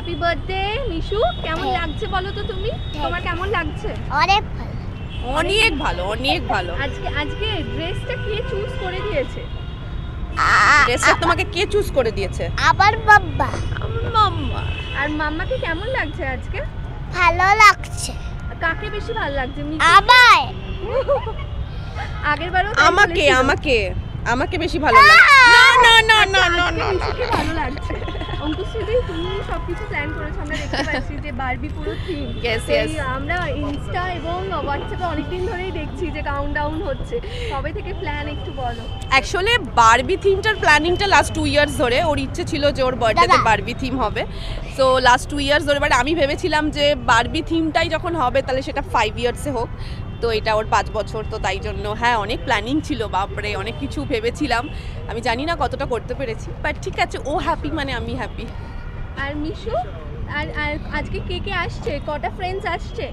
Happy birthday Mishu. কেমন লাগছে বলো তো তুমি? তোমার কেমন লাগছে? অনেক ভালো। অনেক ভালো, অনেক ভালো। আজকে ড্রেসটা কে চুজ করে দিয়েছে? ড্রেসটা তোমাকে কে চুজ করে দিয়েছে? আবার বাবা। আমার মাম্মা। আর মাম্মাকে কেমন লাগছে আজকে? ভালো লাগছে। কাকে বেশি ভালো লাগছে? আবার আগের বারও আমাকে বেশি ভালো লাগছে। না মিশুকে ভালো লাগছে। অঙ্কুশ্রী, তুমি সবকিছু প্ল্যান করেছো, আমরা দেখতে পাচ্ছি যে বারবি পুরো থিম। Yes. আমরা ইনস্টা এবং হোয়াটসঅ্যাপে অনেকদিন ধরেই দেখছি যে কাউন্টডাউন হচ্ছে। কবে থেকে প্ল্যান একটু বলো। অ্যাকচুয়ালি বারবি থিমটার প্ল্যানিংটা লাস্ট 2 ইয়ার্স ধরে, ওর ইচ্ছে ছিল যে ওর বার্থডেতে বারবি থিম হবে। সো লাস্ট 2 ইয়ার্স ধরে, বাট আমি ভেবেছিলাম যে বারবি থিমটাই যখন হবে তাহলে সেটা 5 ইয়ার্সে হোক। তো এটা ওর 5 বছর, তো তাই জন্য হ্যাঁ অনেক প্ল্যানিং ছিল, বাপরে অনেক কিছু ভেবেছিলাম। আমি জানি না কতটা করতে পেরেছি, বাট ঠিক আছে, ও হ্যাপি মানে আমি হ্যাপি। আর মিশু, আর আজকে কে কে আসছে? কটা ফ্রেন্ডস আসছে?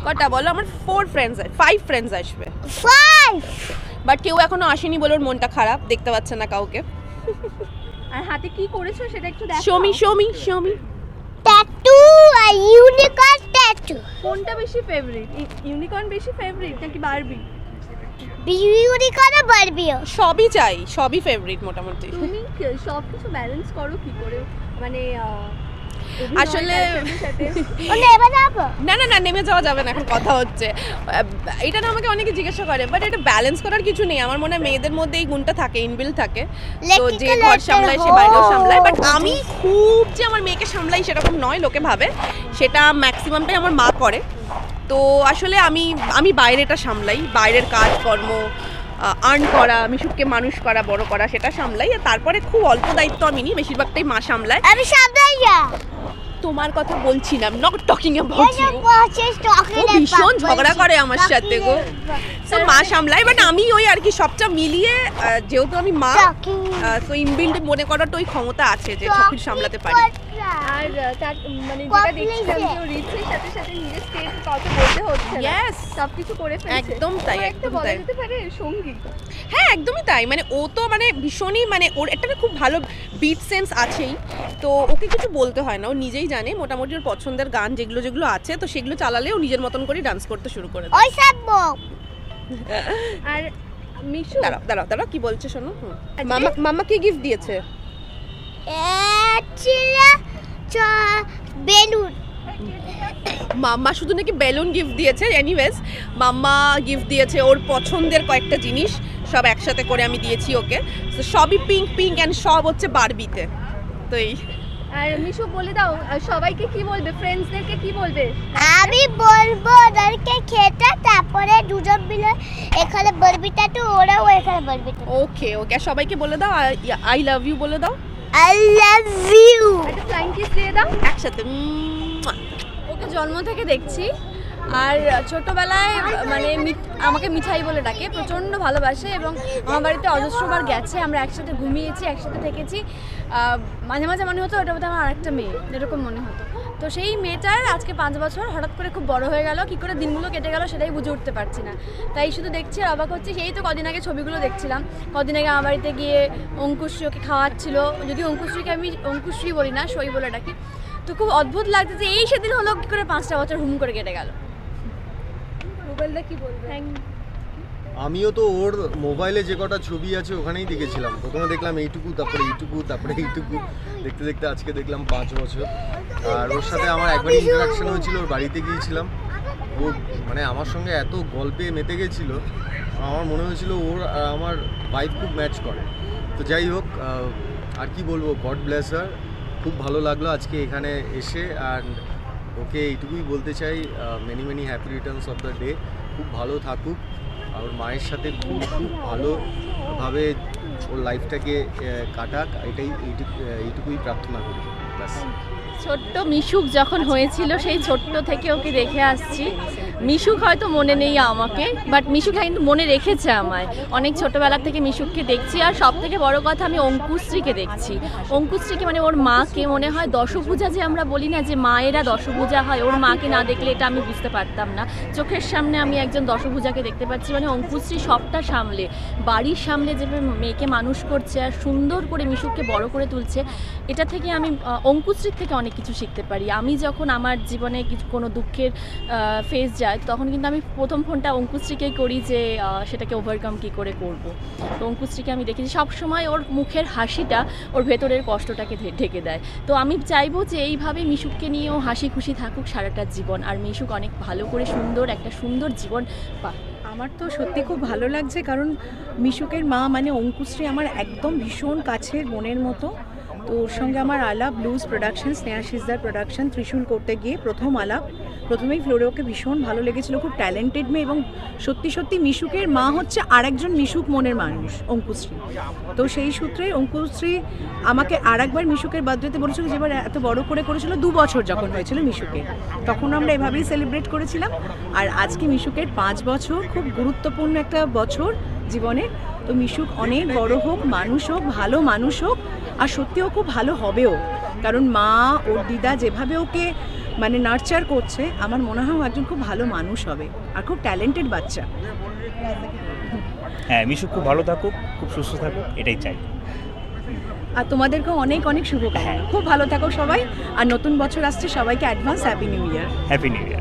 কটা বলো? আমার 5 ফ্রেন্ডস আসবে, 5 বাট কেউ এখনো আসেনি বলে ওর মনটা খারাপ, দেখতে পাচ্ছে না কাউকে। আর হাতে কি করেছো সেটা একটু দেখো। শোমি ট্যাটু আর ইউনিকর্ন ট্যাটু। কোনটা বেশি ফেভারিট? ইউনিকর্ন বেশি ফেভারিট নাকি বারবি? ইউনিকর্ন আর বারবিও সবই চাই, সবই ফেভারিট মোটামুটি। তুমি সব কিছু ব্যালেন্স করো কি করে? মানে আসলে নেমে যাবো। না নেমে যাওয়া যাবে না, এখন কথা হচ্ছে। এটা না আমাকে অনেকে জিজ্ঞাসা করে, বাট এটা ব্যালেন্স করার কিছু নেই। আমার মনে হয় মেয়েদের মধ্যে এই গুণটা থাকে, ইনবিল্ড থাকে। তো যে ঘর সামলায় সে বাইরেও সামলায়, বাট আমি খুব যে আমার মেয়েকে সামলাই সেরকম নয়, লোকে ভাবে। সেটা ম্যাক্সিমামটাই আমার মা করে। তো আসলে আমি বাইরেটা সামলাই, বাইরের কাজকর্ম, আর্ন করা, মিশুককে মানুষ করা, বড় করা, সেটা সামলাই। আর তারপরে খুব অল্প দায়িত্ব আমি নিই, বেশিরভাগটাই মা সামলায়। আমি সামলাই যা। তোমার কথা বলছি না, নট টকিং অ্যাবাউট ইউ। ও ও ভীষণ ঝগড়া করে আমার সাথে গো। তো মা সামলাই, বাট আমি ওই আর কি সবটা মিলিয়ে, যেহেতু আমি মা, তো ইনবিল্ড মনে করার তো ওই ক্ষমতা আছে যে সব কিছু সামলাতে পারি। আর তার মানে যেটা দেখছিলাম যে রিচের সাথে সাথে নিজের স্টেট কথা বলতে হচ্ছে না। Yes. সবকিছু করে ফেলছে। একদম তাই, একদম বলা তাই। যেতে পারে সঙ্গী। হ্যাঁ একদমই তাই, মানে ও তো মানে ভীষণই, মানে ওর একটা না খুব ভালো বিট সেন্স আছেই। তো ওকে কিছু বলতে হয় না, ও নিজেই জানে মোটামুটি ওর পছন্দের গান যেগুলো আছে, তো সেগুলো চালালে ও নিজের মতন করে ডান্স করতে শুরু করে দেয়। ওই সব আর মিশু, দাঁড়াও কি বলছে শোনো। মাম্মা কি গিফট দিয়েছে? বেলুন। মাম্মা শুধু নাকি বেলুন গিফট দিয়েছে। এনিওয়েজ, মাম্মা গিফট দিয়েছে ওর পছন্দের কয়েকটা জিনিস, সব একসাথে করে আমি দিয়েছি ওকে। তো সবই পিঙ্ক অ্যান্ড সব হচ্ছে বারবিতে। তো এই আর মিশু বলে দাও সবাইকে কি বলবে, ফ্রেন্ডসদেরকে কি বলবে? আমি বলবো ওদেরকে খেতে, তারপরে দুজন মিলে এখানে বারবিটা তো ওরাও এখানে বারবিটা। ওকে সবাইকে বলে দাও আই লাভ ইউ বলে দাও। I love you. একটা ফ্লাইং কিস দিয়ে দাও একসাথে। ওকে জন্ম থেকে দেখছি, আর ছোটবেলায় মানে আমাকে মিঠাই বলে ডাকে, প্রচণ্ড ভালোবাসে এবং আমার বাড়িতে অজস্রবার গেছে, আমরা একসাথে ঘুমিয়েছি, একসাথে থেকেছি। মাঝে মাঝে মনে হতো ওটা বোধহয় আমার আরেকটা মেয়ে, এরকম মনে হতো। তো সেই মেয়েটার আজকে 5 বছর, হঠাৎ করে খুব বড় হয়ে গেল, কী করে দিনগুলো কেটে গেল সেটাই বুঝে উঠতে পারছি না। তাই শুধু দেখছি আর অবাক হচ্ছি। সেই তো কদিন আগে ছবিগুলো দেখছিলাম, কদিন আগে আমার বাড়িতে গিয়ে অঙ্কুশ্রী ওকে খাওয়াচ্ছিল, যদি অঙ্কুশ্রীকে আমি অঙ্কুশ্রী বলি না, সই বলে ডাকি। তো খুব অদ্ভুত লাগছে যে এই সেদিন হলো কী করে 5টা বছর হুম করে কেটে গেল। রুবেলদা কি বলবে? আমিও তো ওর মোবাইলে যে কটা ছবি আছে ওখানেই দেখেছিলাম। প্রথমে দেখলাম এইটুকু, তারপরে এইটুকু, দেখতে দেখতে আজকে দেখলাম 5 বছর। আর ওর সাথে আমার একবার ইন্টারাকশন হয়েছিল, ওর বাড়িতে গিয়েছিলাম। ও মানে আমার সঙ্গে এত গল্পে মেতে গেছিলো, আমার মনে হয়েছিল ওর আমার ভাইব খুব ম্যাচ করে। তো যাই হোক, আর কি বলবো, গড ব্লেস হার। খুব ভালো লাগলো আজকে এখানে এসে। আর ওকে এইটুকুই বলতে চাই, many happy Returns of the day. খুব ভালো থাকুক, আর ওর মায়ের সাথে খুব ভালোভাবে ওর লাইফটাকে কাটাক, এইটুকুই প্রার্থনা করি। ব্যাস। ছোট্ট মিশুক যখন হয়েছিল সেই ছোট্ট থেকে ওকে দেখে আসছি। মিশুক হয়তো মনে নেই আমাকে, বাট মিশুক কিন্তু মনে রেখেছে আমায়। অনেক ছোটবেলা থেকে মিশুককে দেখছি, আর সব থেকে বড় কথা আমি অঙ্কুশ্রীকে দেখছি। অঙ্কুশ্রীকে মানে ওর মাকে মনে হয় দশভুজা, যে আমরা বলি না যে মায়েরা দশভুজা হয়, ওর মাকে না দেখলে এটা আমি বুঝতে পারতাম না। চোখের সামনে আমি একজন দশভুজাকে দেখতে পাচ্ছি। মানে অঙ্কুশ্রী সবটা সামলে, বাড়ির সামলে যেভাবে মেয়েকে মানুষ করছে আর সুন্দর করে মিশুককে বড় করে তুলছে, এটা থেকে আমি অঙ্কুশ্রীর থেকে অনেক কিছু শিখতে পারি। আমি যখন আমার জীবনে কিছু কোনো দুঃখের ফেজ যায়, তখন কিন্তু আমি প্রথম ফোনটা অঙ্কুশ্রীকেই করি যে সেটাকে ওভারকাম কী করে করব। তো অঙ্কুশ্রীকে আমি দেখেছি সবসময় ওর মুখের হাসিটা ওর ভেতরের কষ্টটাকে ঢেকে দেয়। তো আমি চাইবো যে এইভাবে মিশুককে নিয়েও হাসি খুশি থাকুক সারাটা জীবন, আর মিশুক অনেক ভালো করে একটা সুন্দর জীবন পাক। আমার তো সত্যি খুব ভালো লাগছে, কারণ মিশুকের মা মানে অঙ্কুশ্রী আমার একদম ভীষণ কাছের বোনের মতো। তো ওর সঙ্গে আমার আলাপ ব্লুজ প্রোডাকশন, স্নেহা সিজদার প্রোডাকশন, ত্রিশূল করতে গিয়ে প্রথম আলাপ। প্রথমেই ফ্লোরে ওকে ভীষণ ভালো লেগেছিল, খুব ট্যালেন্টেড মেয়ে, এবং সত্যি সত্যি মিশুকের মা হচ্ছে আরেকজন মিশুক মনের মানুষ, অঙ্কুশ্রী। তো সেই সূত্রে অঙ্কুশ্রী আমাকে আরেকবার মিশুকের বার্থডেতে বলেছিল, যেবার এত বড় করে করেছিল 2 বছর যখন হয়েছিল মিশুকে, তখন আমরা এভাবেই সেলিব্রেট করেছিলাম। আর আজকে মিশুকের 5 বছর, খুব গুরুত্বপূর্ণ একটা বছর জীবনে। তো মিশুক অনেক বড় হোক, মানুষ হোক, ভালো মানুষ হোক, আর সত্যি ও খুব ভালো হবেও, কারণ মা ওর দিদা যেভাবে ওকে মানে নার্চার করছে, আমার মনে হয় ও একজন খুব ভালো মানুষ হবে, আর খুব ট্যালেন্টেড বাচ্চা। হ্যাঁ, মিশুক খুব ভালো থাকুক, খুব সুস্থ থাকুক, এটাই চাই। আর তোমাদেরকেও অনেক অনেক শুভকামনা, খুব ভালো থাকো সবাই। আর নতুন বছর আসছে, সবাইকে advance happy new year. Happy new year.